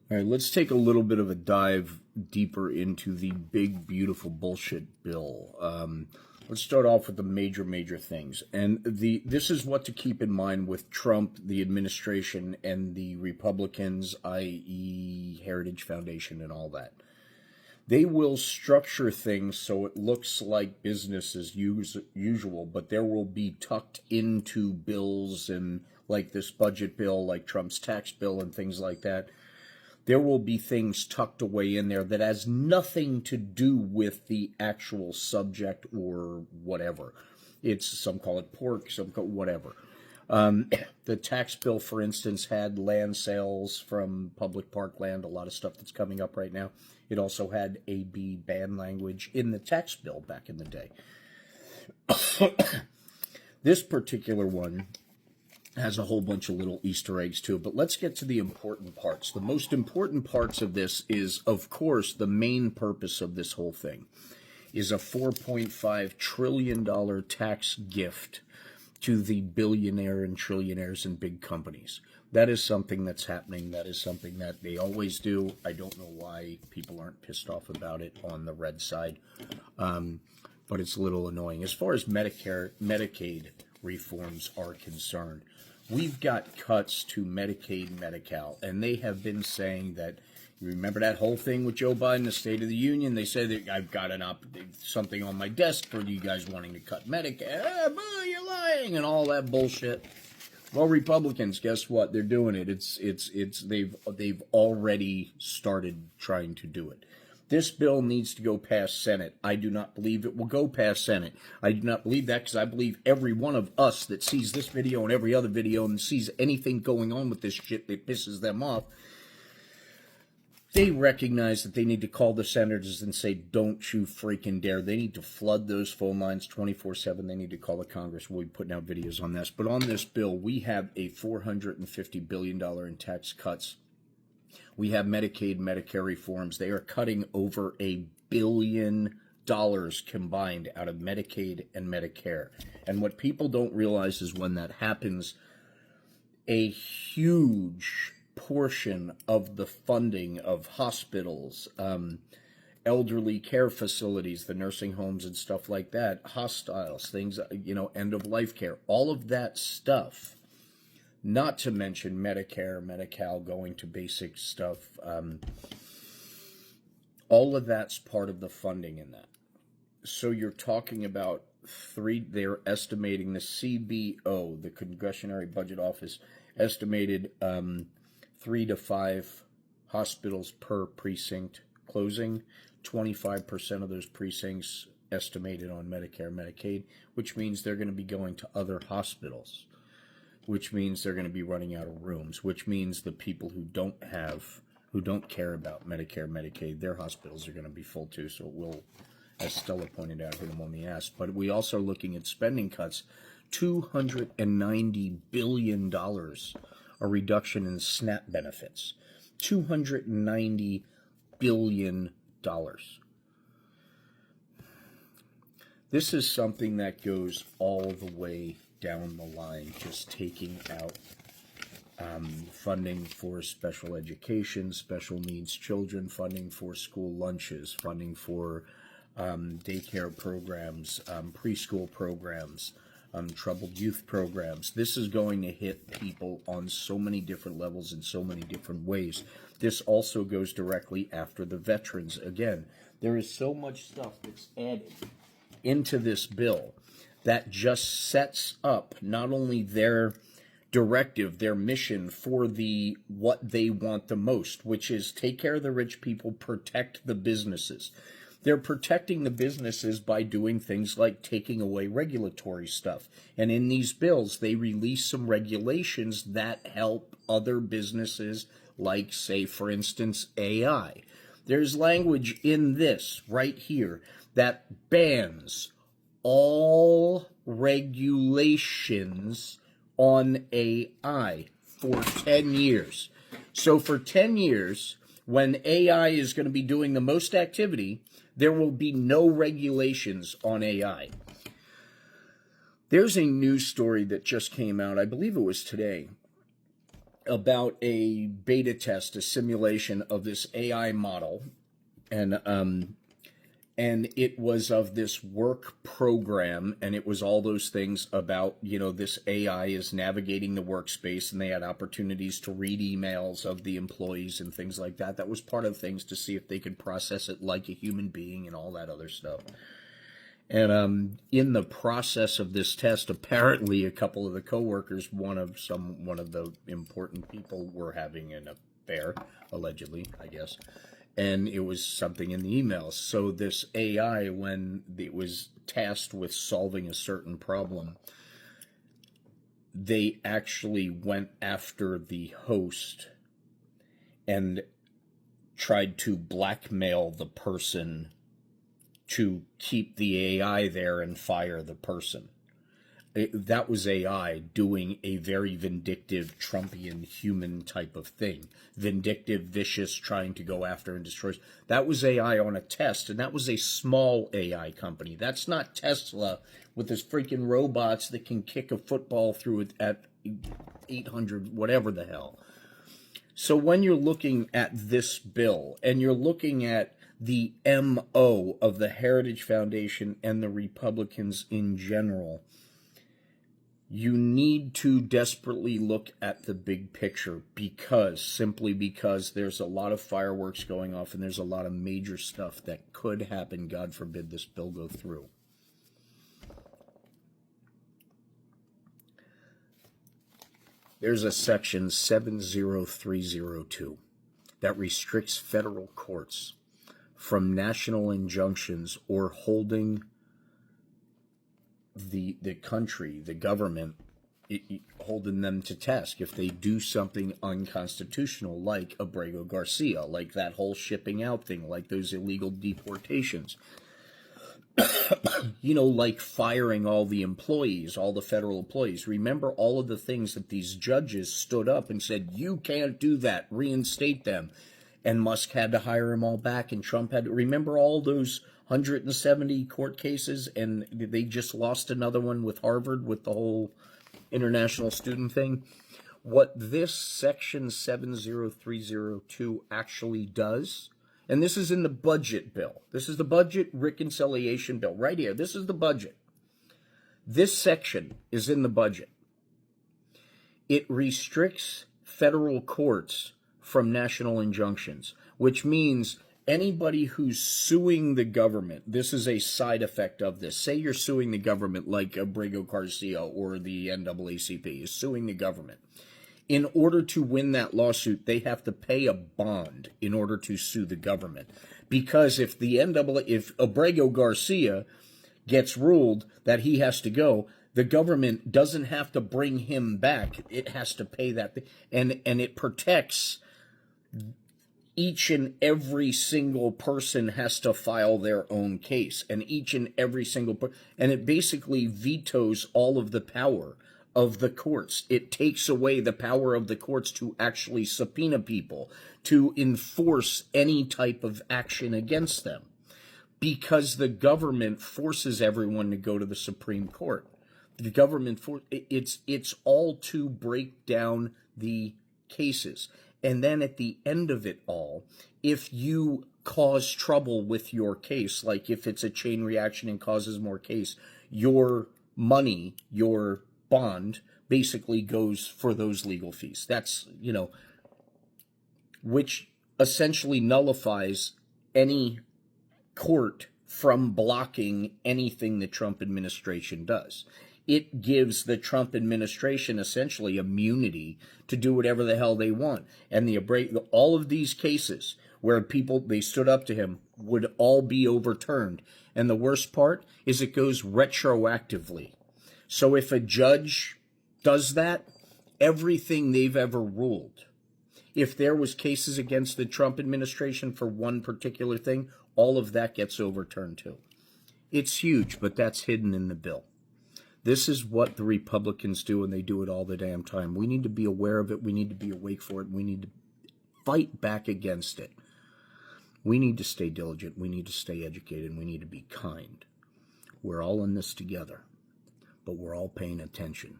All right, let's take a little bit of a dive deeper into the big, beautiful bullshit bill. Let's start off with the major things, and this is what to keep in mind with Trump, the administration, and the Republicans, i.e., Heritage Foundation, and all that. They will structure things so it looks like business as usual, but there will be tucked into bills and like this budget bill, like Trump's tax bill, and things like that. There will be things tucked away in there that has nothing to do with the actual subject or whatever. Some call it pork, some call it whatever. The tax bill, for instance, had land sales from public park land, a lot of stuff that's coming up right now. It also had AB ban language in the tax bill back in the day. This particular one has a whole bunch of little Easter eggs too, but let's get to the important parts. The most important parts of this is, of course, the main purpose of this whole thing is a $4.5 trillion tax gift to the billionaire and trillionaires and big companies. That is something that's happening. That is something that they always do. I don't know why people aren't pissed off about it on the red side, but it's a little annoying. As far as Medicaid reforms are concerned, we've got cuts to Medicaid, Medi-Cal, and they have been saying that, you remember that whole thing with Joe Biden, the State of the Union? They said that I've got something on my desk for you guys wanting to cut Medicaid. You're lying, and all that bullshit. Well, Republicans, guess what? They're doing it. They've already started trying to do it. This bill needs to go past Senate. I do not believe it will go past Senate. I do not believe that because I believe every one of us that sees this video and every other video and sees anything going on with this shit that pisses them off, they recognize that they need to call the senators and say, don't you freaking dare. They need to flood those phone lines 24/7. They need to call the Congress. We'll be putting out videos on this. But on this bill, we have a $450 billion in tax cuts. We have Medicaid, Medicare reforms. They are cutting over $1 billion combined out of Medicaid and Medicare. And what people don't realize is when that happens, a huge portion of the funding of hospitals, elderly care facilities, the nursing homes and stuff like that, hospitals, things, end of life care, all of that stuff, not to mention Medicare, Medi-Cal, going to basic stuff, all of that's part of the funding in that. So you're talking about they're estimating the CBO, the Congressional Budget Office, estimated 3 to 5 hospitals per precinct closing, 25% of those precincts estimated on Medicare, Medicaid, which means they're going to be going to other hospitals, which means they're going to be running out of rooms, which means the people who don't care about Medicare, Medicaid, their hospitals are going to be full too, so it will, as Stella pointed out, hit them on the ass. But we also are looking at spending cuts, $290 billion, a reduction in SNAP benefits, $290 billion. This is something that goes all the way down the line, just taking out funding for special education, special needs children, funding for school lunches, funding for daycare programs, preschool programs, troubled youth programs. This is going to hit people on so many different levels in so many different ways. This also goes directly after the veterans. Again, there is so much stuff that's added into this bill that just sets up not only their directive, their mission for what they want the most, which is take care of the rich people, protect the businesses. They're protecting the businesses by doing things like taking away regulatory stuff. And in these bills, they release some regulations that help other businesses, like, say, for instance, AI. There's language in this right here that bans all regulations on AI for 10 years. So for 10 years, when AI is going to be doing the most activity, there will be no regulations on AI. There's a news story that just came out, I believe it was today, about a beta test, a simulation of this AI model, and it was of this work program, and it was all those things about, this AI is navigating the workspace, and they had opportunities to read emails of the employees and things like that. That was part of things to see if they could process it like a human being and all that other stuff. And in the process of this test, apparently a couple of the coworkers, one of the important people, were having an affair, allegedly, I guess. And it was something in the emails. So this AI, when it was tasked with solving a certain problem, they actually went after the host and tried to blackmail the person to keep the AI there and fire the person. That was AI doing a very vindictive, Trumpian, human type of thing. Vindictive, vicious, trying to go after and destroy. That was AI on a test, and that was a small AI company. That's not Tesla with his freaking robots that can kick a football through it at 800, whatever the hell. So when you're looking at this bill, and you're looking at the MO of the Heritage Foundation and the Republicans in general, you need to desperately look at the big picture, simply because there's a lot of fireworks going off and there's a lot of major stuff that could happen, God forbid this bill go through. There's a section 70302 that restricts federal courts from national injunctions or holding the country, the government, holding them to task if they do something unconstitutional, like Abrego Garcia, like that whole shipping out thing, like those illegal deportations. Like firing all the employees, all the federal employees. Remember all of the things that these judges stood up and said, you can't do that, reinstate them. And Musk had to hire them all back, and Trump had to. Remember all those 170 court cases, and they just lost another one with Harvard with the whole international student thing? What this section 70302 actually does, and this is in the budget bill. This is the budget reconciliation bill right here. This is the budget. This section is in the budget. It restricts federal courts from national injunctions, which means anybody who's suing the government, this is a side effect of this. Say you're suing the government like Abrego Garcia or the NAACP is suing the government. In order to win that lawsuit, they have to pay a bond in order to sue the government. Because if Abrego Garcia gets ruled that he has to go, the government doesn't have to bring him back. It has to pay that. And it protects each and every single person has to file their own case, and each and every single and it basically vetoes all of the power of the courts. It takes away the power of the courts to actually subpoena people, to enforce any type of action against them, because the government forces everyone to go to the Supreme Court. The government it's all to break down the cases. And then at the end of it all, if you cause trouble with your case, like if it's a chain reaction and causes more case, your money, your bond, basically goes for those legal fees. That's, which essentially nullifies any court from blocking anything the Trump administration does. It gives the Trump administration essentially immunity to do whatever the hell they want. And all of these cases where they stood up to him would all be overturned. And the worst part is it goes retroactively. So if a judge does that, everything they've ever ruled, if there was cases against the Trump administration for one particular thing, all of that gets overturned too. It's huge, but that's hidden in the bill. This is what the Republicans do, and they do it all the damn time. We need to be aware of it. We need to be awake for it. We need to fight back against it. We need to stay diligent. We need to stay educated. And we need to be kind. We're all in this together, but we're all paying attention.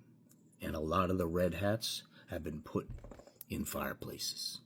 And a lot of the red hats have been put in fireplaces.